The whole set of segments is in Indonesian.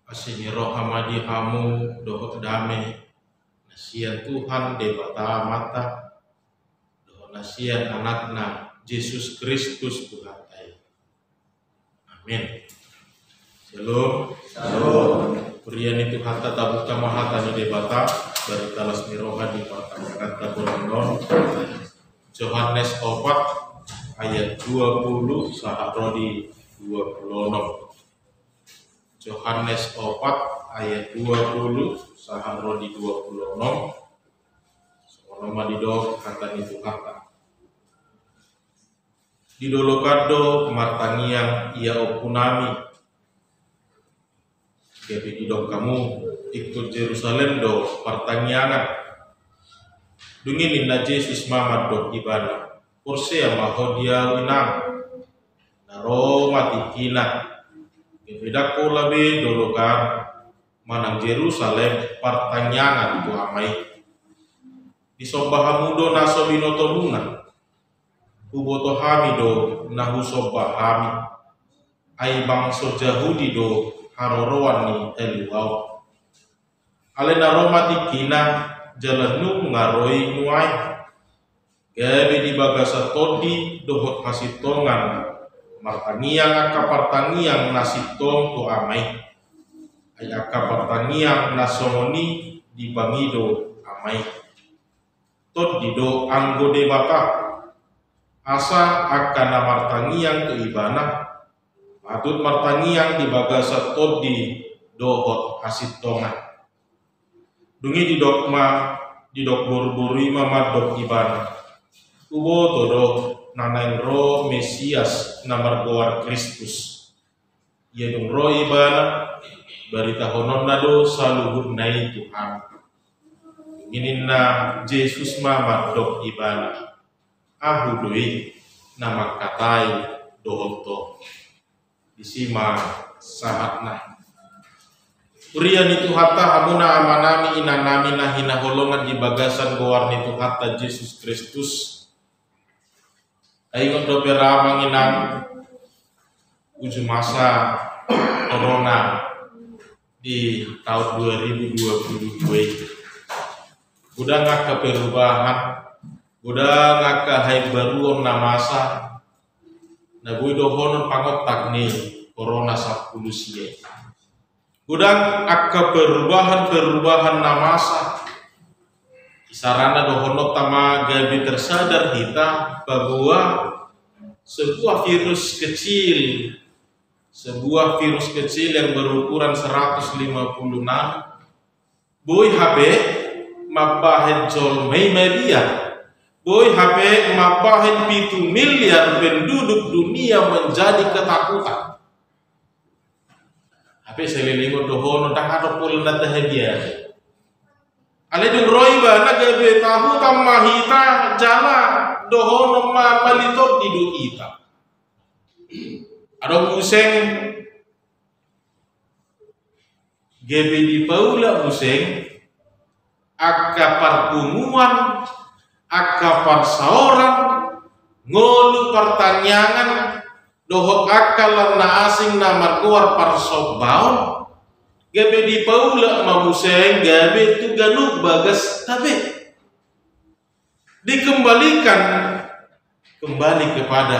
Asini roh hamadi hamu dohot dame nasian Tuhan debata mata dohot nasian anakna Yesus Kristus Tuhantai. Amin. Shalom. Shalom. Kurian itu hatta tabuka mahata ni debata dari talas miroha di pertanyaan taburon Yohanes 4 ayat 20 sahabrodi 26. Yohanes 4 ayat 20 sahabrodi 26. Soalnya dido kata itu kata. Didolokado martangiang ia opunami. Jadi didok kamu ikut Yerusalem do pertanyaan. Dungin inna Yesus mamad do ibana. Porse mahodia winang. Naro matikina. Bedak pola be dolokan manang Yerusalem pertanyaan tu amai. Di sobahamudo naso binoto luna. Uboto hamido nahu sobahami. Ai bangso Yahudi do harorowan ni eluau. Alena romati kina jalan nu ngaroi nuai. Gabe di bagasa todi dohot hasitongan martangiang aka partangiang nasitong tu amai. Ay aka partangiang nasomoni di bangido amai. Tod dido anggo de baka asa akan martangiang tu ibana. Patut martangiang di bagasa todi dohot hasitongan. Dungi di dokma di dok borbori mama dok ibana. Ubo todo nanang ro Mesias namar goar Kristus. Ia dong ro ibana berita honon nado saluhur nai Tuhan. Ini na Yesus mama dok ibana. Ahu doi nama katai dohoto. Disima sahatna. Urian itu hatta hamuna amanami inanami nahina holongan di bagasan goar itu hatta Yesus Kristus. Aingon do peramang inang uju masa corona di tahun 2022. Udah ngaka perubahan, udah ngaka hai baru na masa. Nah, gue dohonon pangotak nih corona 10 siye. Gudang akka perubahan namasa. Isarana dohonot tama gabi tersadar kita bahwa sebuah virus kecil yang berukuran 150 nan boy HP mabahen jol media. Boy HP mabahin 7 miliar penduduk dunia menjadi ketakutan. HP selilingo dohono dak ada pulna tahagia. Ale dung roiba nagabe tahu tamahita jala dohono ma malitot di do kita. Ada museng gebe di paula museng akka parkumuan aka parsaoran ngolu pertanyaan dohok akal na asing na markuar parsobaon gabe di paula mabuseng gabe tu ganuk bagas tabe dikembalikan kembali kepada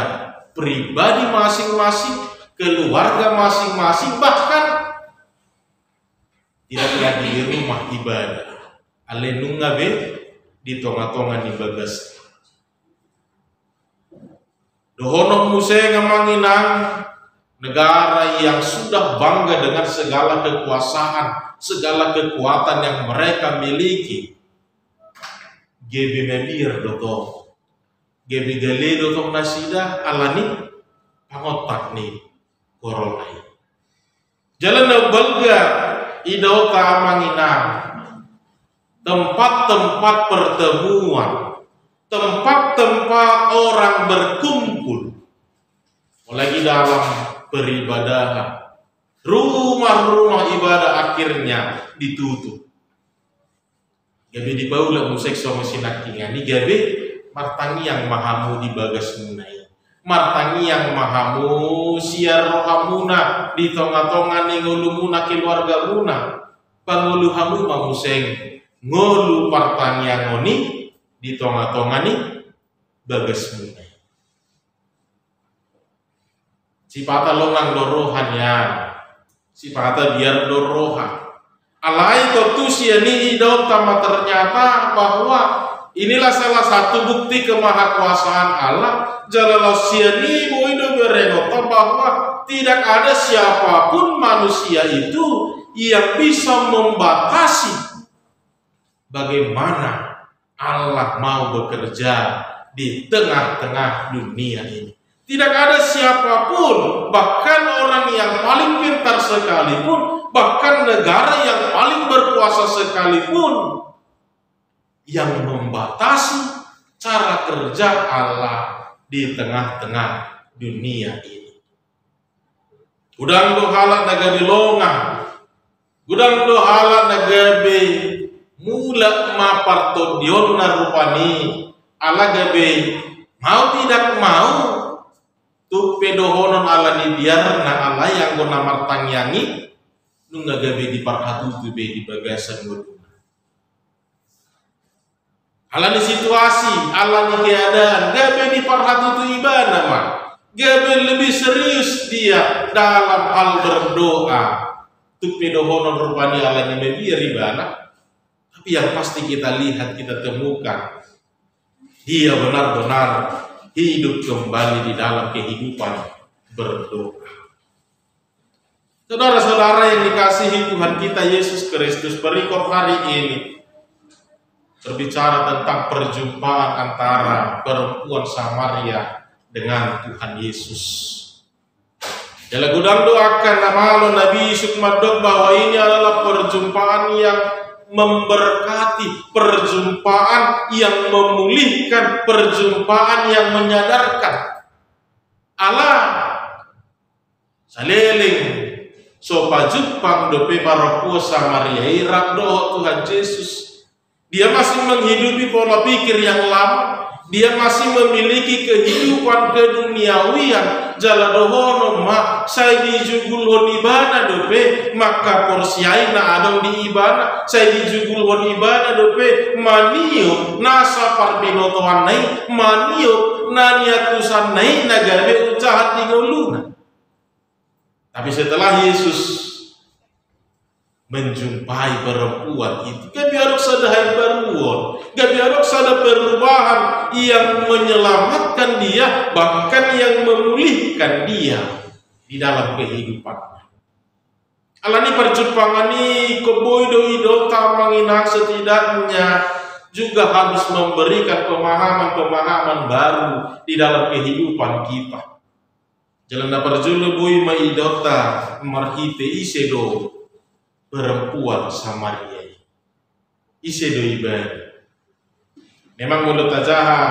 pribadi masing-masing, keluarga masing-masing, bahkan tidak lagi di rumah ibadah alenung gabe di tonga-tonga di bagas. Dohono museng manginang negara yang sudah bangga dengan segala kekuasaan, segala kekuatan yang mereka miliki. Gebe melir doto, gebe gale doto nasida alani pangotak ni corona. Jalan balga idota manginang tempat-tempat pertemuan, tempat-tempat orang berkumpul, lagi dalam peribadahan, rumah-rumah ibadah akhirnya ditutup. Gabe di baula musik sama sinaktingan ni gabe martangi yang mahamu di bagas munai, martangi yang mahamu siar rohamuna di tonga-tonga ni ngulumuna keluarga muna pangulu hamu mamuseng ngulu partangi yang ngoni di tonga-tonga ni bagas muna sipata longang dorohannya sipata biar dorohan alai totusia ni idau tama ternyata bahwa inilah salah satu bukti kemahakuasaan Allah. Jalalau siani boido berenota bahwa tidak ada siapapun manusia itu yang bisa membatasi bagaimana Allah mau bekerja di tengah-tengah dunia ini. Tidak ada siapapun, bahkan orang yang paling pintar sekalipun, bahkan negara yang paling berkuasa sekalipun, yang membatasi cara kerja Allah di tengah-tengah dunia ini. Gudang dohala nagabi longa, gudang dohala nagabi mula mapartodion na rupani, ala gabe mau tidak mau tu pedohonon ala ni biar na ala yang guna martangyangi nung nagabe di parhatu tu be di bagasan gudu. Ala ni situasi, ala ni keadaan, gabe di parhatu tu ibadah mah. Gabe lebih serius dia dalam hal berdoa. Tu pedohonon rupani ala ni mebiar ibadah. Tapi yang pasti kita lihat, kita temukan, dia benar-benar hidup kembali di dalam kehidupan berdoa. Saudara-saudara yang dikasihi Tuhan kita Yesus Kristus, perikop hari ini berbicara tentang perjumpaan antara perempuan Samaria dengan Tuhan Yesus. Dalam gudang doakan nama Nabi Sukmadok bahwa ini adalah perjumpaan yang memberkati, perjumpaan yang memulihkan, perjumpaan yang menyadarkan. Allah saleling sopa jupang dope parapua Samaria irak doho Tuhan Yesus. Dia masih menghidupi pola pikir yang lama. Dia masih memiliki kehidupan keduniawian. Jala dohono ma saya dijugul hon ibana dope maka porsiai na adong di ibana saya dijugul hon ibana dope manio nasa parbinotohan nai manio na niatusan nai nagabe ucahat di ngoluna. Tapi setelah Yesus menjumpai perempuan itu, gak biarok sadahai baruan, gak biarok sada perubahan yang menyelamatkan dia, bahkan yang memulihkan dia di dalam kehidupannya. Alani perjumpaan ini keboido idota menginang setidaknya juga harus memberikan pemahaman-pemahaman baru di dalam kehidupan kita. Jalan perjulu bui maidota marhite isedo perempuan Samaria isedo ibadah. Memang mulut ajaha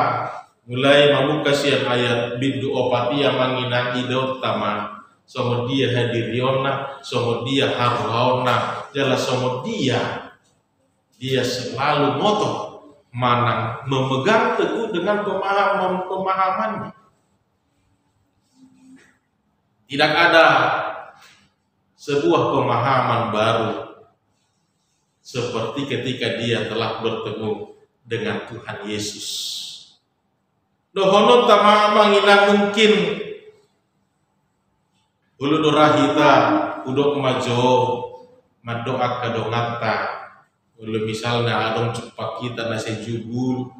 mulai membuka siang ayat bidu opati yang menginang idot tama somo dia hadiriona somo dia haruhaona jala somo dia selalu moto manang memegang teguh dengan pemahamannya. Tidak ada sebuah pemahaman baru seperti ketika dia telah bertemu dengan Tuhan Yesus. Dohono tama manginang mungkin ulu dorahita udok majo madoa kadongata ulu misalnya adong cepak kita nasi jubul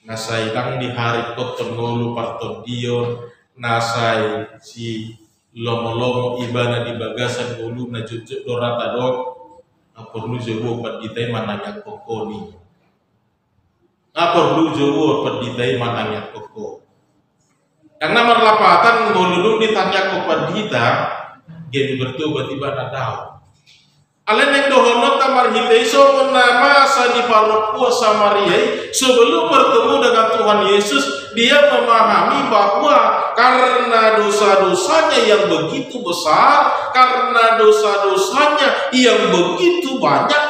nasai dang di hari koton ngolu partodion nasai si lomo-lomo ibana di bagasan ulu na cucuk dorata dok perlu jowo perditai mananya kokoni perlu jowo perditai mananya koko karena merlapatan ngoludung ditanya koperdita game bertobat ibana dao alen yang dohono tamar hitai so menama sani parokua Samaria sebelum bertemu dengan Tuhan Yesus dia memahami bahwa karena dosa-dosanya yang begitu besar, karena dosa-dosanya yang begitu banyak,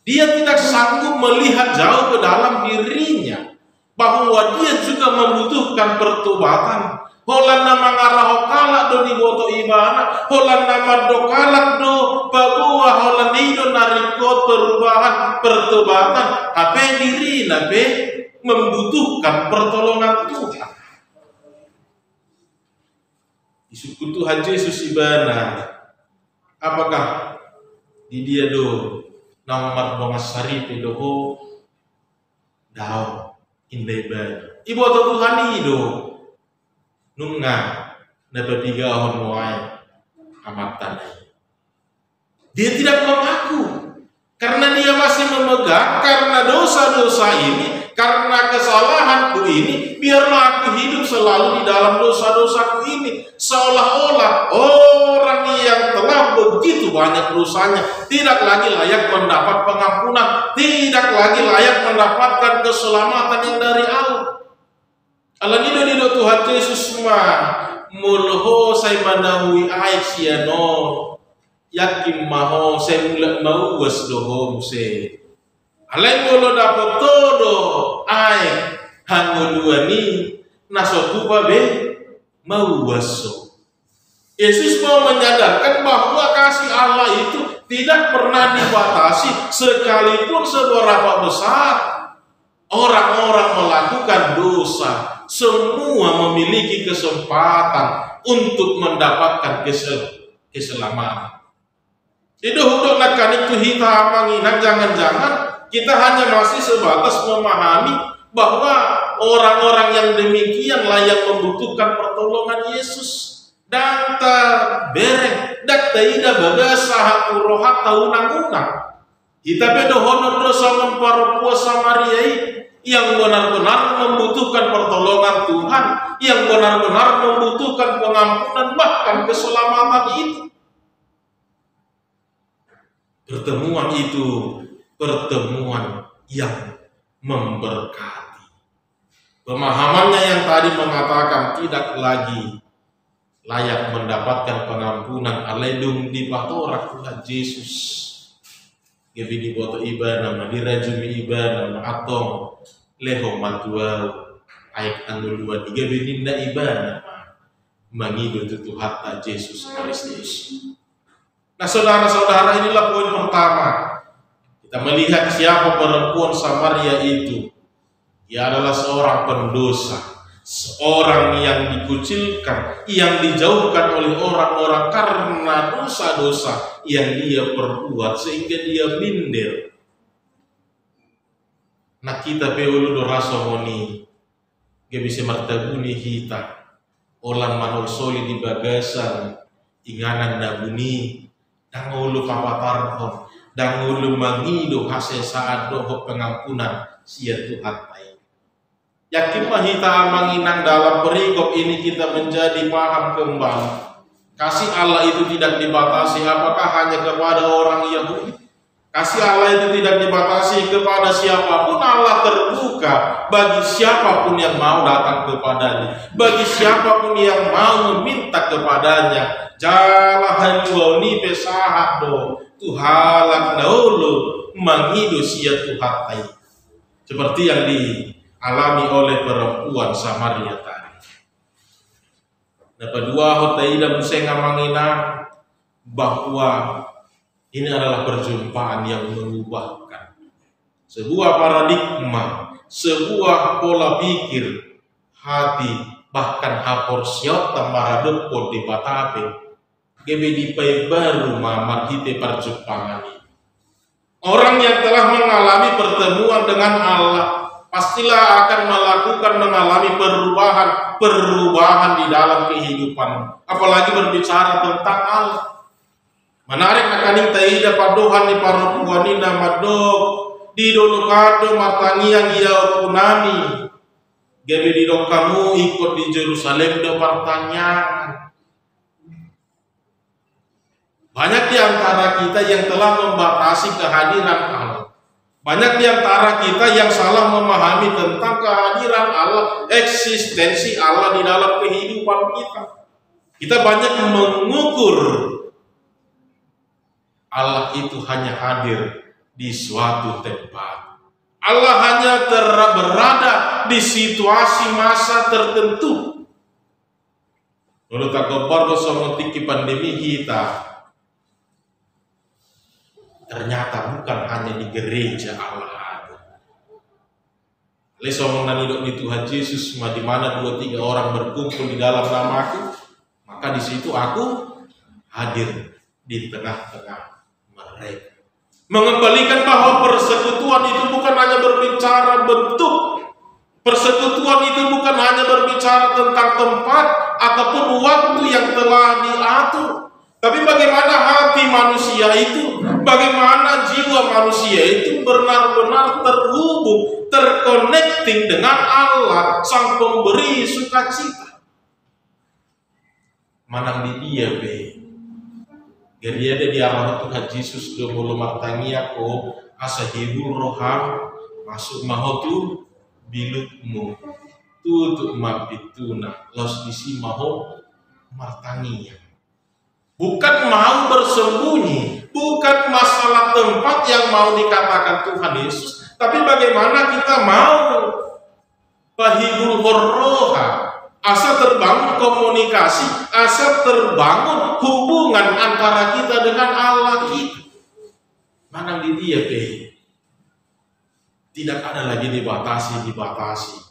dia tidak sanggup melihat jauh ke dalam dirinya bahwa dia juga membutuhkan pertobatan, Holan nama ngaraho kalak do di boto ibana, holan nama do kalak do babua, holan ido narikot perubahan pertobatan. Apa yang diri nabe membutuhkan pertolongan Tuhan. Isuku Tuhan Yesus ibana, apakah di dia do namat bongasari pedoho dao indai bana. Ibu Tuhan ido nunga dapat 3 tahun muai amatan. Dia tidak mengaku karena dia masih memegang karena dosa-dosa ini, karena kesalahanku ini, biarlah aku hidup selalu di dalam dosa-dosaku ini, seolah-olah orang yang telah begitu banyak dosanya tidak lagi layak mendapat pengampunan, tidak lagi layak mendapatkan keselamatan yang dari Allah. Allah nido Tuhan Yesus mulho saya manawi aik siano yakin maho saya mulak mau wasdoho muse alai molo dapat todo aik hangoduani nasokupa be mau waso. Yesus mau menyadarkan bahwa kasih Allah itu tidak pernah dibatasi sekalipun seberapa besar orang-orang melakukan dosa. Semua memiliki kesempatan untuk mendapatkan keselamatan. Itu untuk nakan itu kita mengingat, jangan-jangan kita hanya masih sebatas memahami bahwa orang-orang yang demikian layak membutuhkan pertolongan Yesus. Dan bereng, dan tidak bagasa rohat taunang-unang. Kita bedohonor dosa memparupua Samaria yang benar-benar membutuhkan pertolongan Tuhan, yang benar-benar membutuhkan pengampunan, bahkan keselamatan itu. Pertemuan itu pertemuan yang memberkati. Pemahamannya yang tadi mengatakan tidak lagi layak mendapatkan pengampunan aledung di patorak Tuhan Yesus. Gebi di boto ibana, dirajumi ibana, atong leho matua, aik anu 2 3 beninda ibana, mangido tutu hatta Yesus Kristus. Nah saudara-saudara, inilah poin pertama. Kita melihat siapa perempuan Samaria itu. Ia adalah seorang pendosa, seorang yang dikucilkan, yang dijauhkan oleh orang-orang karena dosa-dosa yang dia perbuat sehingga dia minder. Nah kita peulu dorasa moni gak bisa martabuni hita olan manol soli di bagasan inganan nabuni dangulu papatarhon dangulu mangido hasil saat doho pengampunan sia Tuhan tai. Yakin mahita manginang dalam perikop ini kita menjadi paham kembali. Kasih Allah itu tidak dibatasi apakah hanya kepada orang Yahudi. Kasih Allah itu tidak dibatasi kepada siapapun. Allah terbuka bagi siapapun yang mau datang kepadanya, bagi siapapun yang mau meminta kepadanya. Jalahan wani pesahat do tuhalak naulu mangido sia tuhatai. Seperti yang dialami oleh perempuan Samaria tadi. Nah, kedua hotaida musenga mangina bahwa ini adalah perjumpaan yang mengubahkan sebuah paradigma, sebuah pola pikir hati, bahkan hapor siot tamaradepo di batape gebe di pai baru mamar hite perjumpangan ini. Orang yang telah mengalami pertemuan dengan Allah pastilah akan mengalami perubahan di dalam kehidupan, apalagi berbicara tentang Allah. Menarik nakaning taida padohan di parupuani namadog di dolokado matangi yang ia punani gebe di dok kamu ikut di Yerusalem do pertanyaan. Banyak di antara kita yang telah membatasi kehadiran Allah. Banyak di antara kita yang salah memahami tentang kehadiran Allah, eksistensi Allah di dalam kehidupan kita. Kita banyak mengukur Allah itu hanya hadir di suatu tempat. Allah hanya berada di situasi masa tertentu. Kalau tak kabar tiki pandemi kita, ternyata bukan hanya di gereja Allah ada. Lesomong dan hidup di Tuhan Yesus, di mana 2-3 orang berkumpul di dalam namaku, maka di situ aku hadir di tengah-tengah mereka. Mengembalikan bahwa persekutuan itu bukan hanya berbicara bentuk. Persekutuan itu bukan hanya berbicara tentang tempat ataupun waktu yang telah diatur. Tapi bagaimana hati manusia itu, bagaimana jiwa manusia itu benar-benar terhubung, terconnecting dengan Allah, Sang Pemberi sukacita. Manang di dia, Geria di arah Tuhan Yesus do mulu martangi aku asa hibur roham masuk mahotu bilutmu tutup mapituna los disi maho martanginya. Bukan mau bersembunyi, bukan masalah tempat yang mau dikatakan Tuhan Yesus, tapi bagaimana kita mau bahibul horroha, asa terbangun komunikasi, asa terbangun hubungan antara kita dengan Allah kita. Mana di dia, tidak ada lagi dibatasi.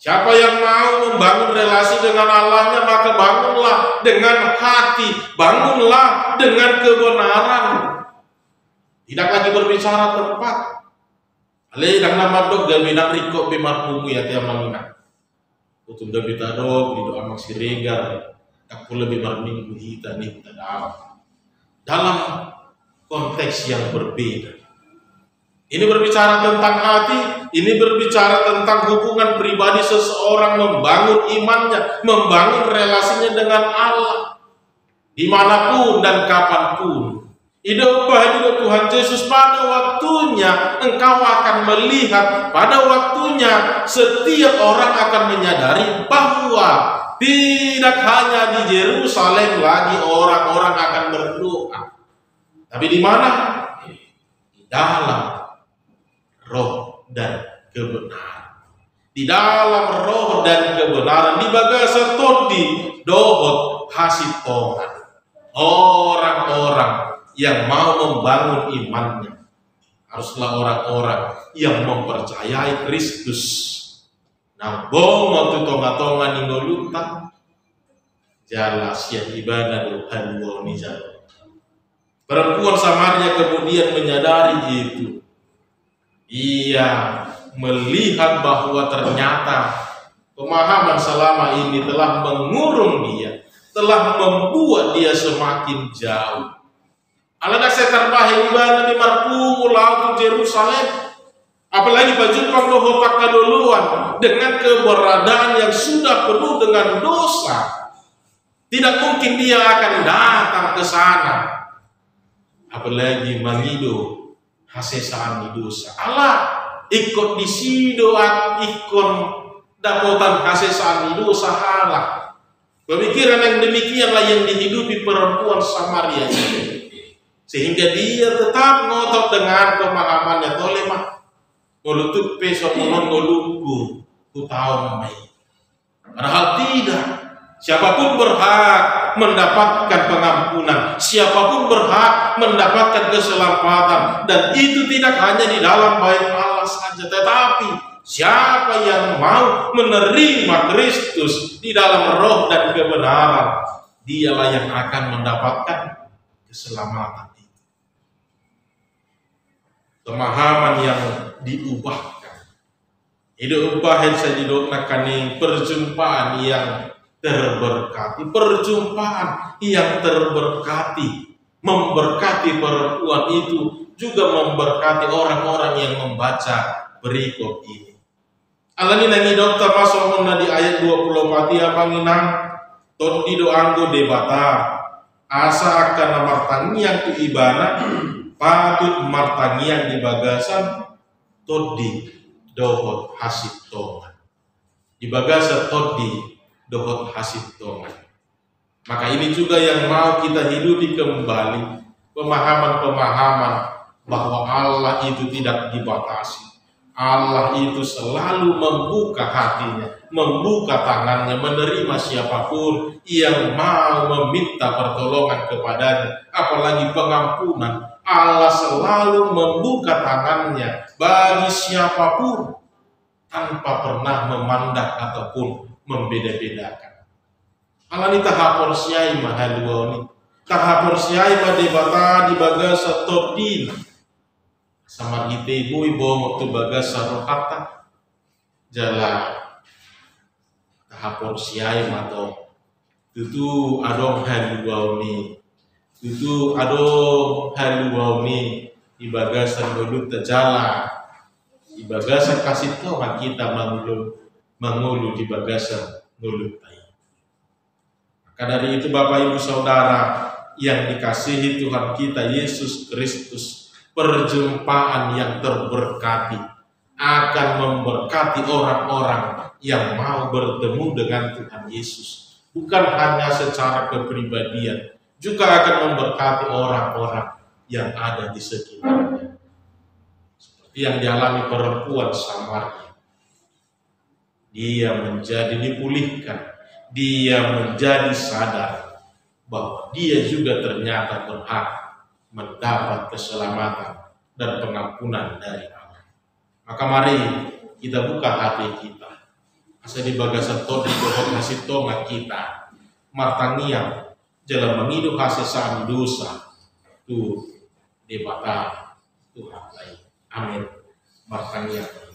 Siapa yang mau membangun relasi dengan Allahnya, maka bangunlah dengan hati, bangunlah dengan kebenaran. Tidak lagi berbicara tempat. Ale dang nama dog dan bidang riko bimarpumu ya tiap mangina. Utum da bita dog di doa maksi regar. Tak pula bimar minggu hita nih dalam konteks yang berbeda. Ini berbicara tentang hati, ini berbicara tentang hubungan pribadi seseorang membangun imannya, membangun relasinya dengan Allah. Dimanapun dan kapanpun. Hidup Tuhan Yesus pada waktunya engkau akan melihat, pada waktunya setiap orang akan menyadari bahwa tidak hanya di Yerusalem lagi orang-orang akan berdoa. Tapi di mana? Di dalam roh dan kebenaran. Di dalam roh dan kebenaran di bagasa todi dohot hasil Tuhan. Orang-orang yang mau membangun imannya haruslah orang-orang yang mempercayai Kristus. Nah, bongo tonga-tonga ningolutan jelas yang ibadah Tuhan wonizal. Perempuan Samaria kemudian menyadari itu. Ia melihat bahwa ternyata pemahaman selama ini telah mengurung dia, telah membuat dia semakin jauh. Alada setar bahaya ibadah di marpumu laut Yerusalem, apalagi berjumpa dohotak keduluan dengan keberadaan yang sudah penuh dengan dosa. Tidak mungkin dia akan datang ke sana, apalagi mengido hasesaan di dosa. Allah ikut di sido ikon dapotan hasesaan di dosa Allah. Pemikiran yang demikianlah yang dihidupi perempuan Samaria ini. Sehingga dia tetap ngotot dengan pemahamannya tolemah. Ngolutuk pesok ngolungku ku tahu mai. Padahal tidak. Siapapun berhak mendapatkan pengampunan, siapapun berhak mendapatkan keselamatan, dan itu tidak hanya di dalam bait Allah saja, tetapi siapa yang mau menerima Kristus di dalam roh dan kebenaran, dialah yang akan mendapatkan keselamatan itu. Pemahaman yang diubahkan. Hidup ubahin saya didoknakan perjumpaan yang terberkati, perjumpaan yang terberkati, memberkati perempuan itu juga memberkati orang-orang yang membaca berikut ini. Alani nangi dokter masuk di ayat 24 ya panginang ton di doanggo debata asa akan martangiang tu ibana patut martangiang di bagasan todi dohot hasib tongan di bagasan todi dohot hasil tongan. Maka ini juga yang mau kita hidupi kembali, pemahaman-pemahaman bahwa Allah itu tidak dibatasi. Allah itu selalu membuka hatinya, membuka tangannya, menerima siapapun yang mau meminta pertolongan kepadanya, apalagi pengampunan. Allah selalu membuka tangannya bagi siapapun tanpa pernah memandang ataupun membeda-bedakan. Allah ni tahapor siai mahaluoni, tahapor siai madebata di bagasa tordina, sama kita ibu waktu bagasa rohata jala tahapor siai mato itu adong haluoni. Itu ado haluani di bagasan golut tajala di bagasan kasih Tuhan kita mengulu di bagasan golut tai. Maka dari itu Bapak Ibu Saudara yang dikasihi Tuhan kita Yesus Kristus, perjumpaan yang terberkati akan memberkati orang-orang yang mau bertemu dengan Tuhan Yesus, bukan hanya secara kepribadian, juga akan memberkati orang-orang yang ada di sekitarnya. Seperti yang dialami perempuan Samaria. Dia menjadi dipulihkan, dia menjadi sadar bahwa dia juga ternyata berhak mendapat keselamatan dan pengampunan dari Allah. Maka mari kita buka hati kita. Asa di bagasan todi dohot ngasih tonga kita. Martangiang jalan mengidup hasil sami dosa tu debata Tuhan lain. Amin. Martangiang.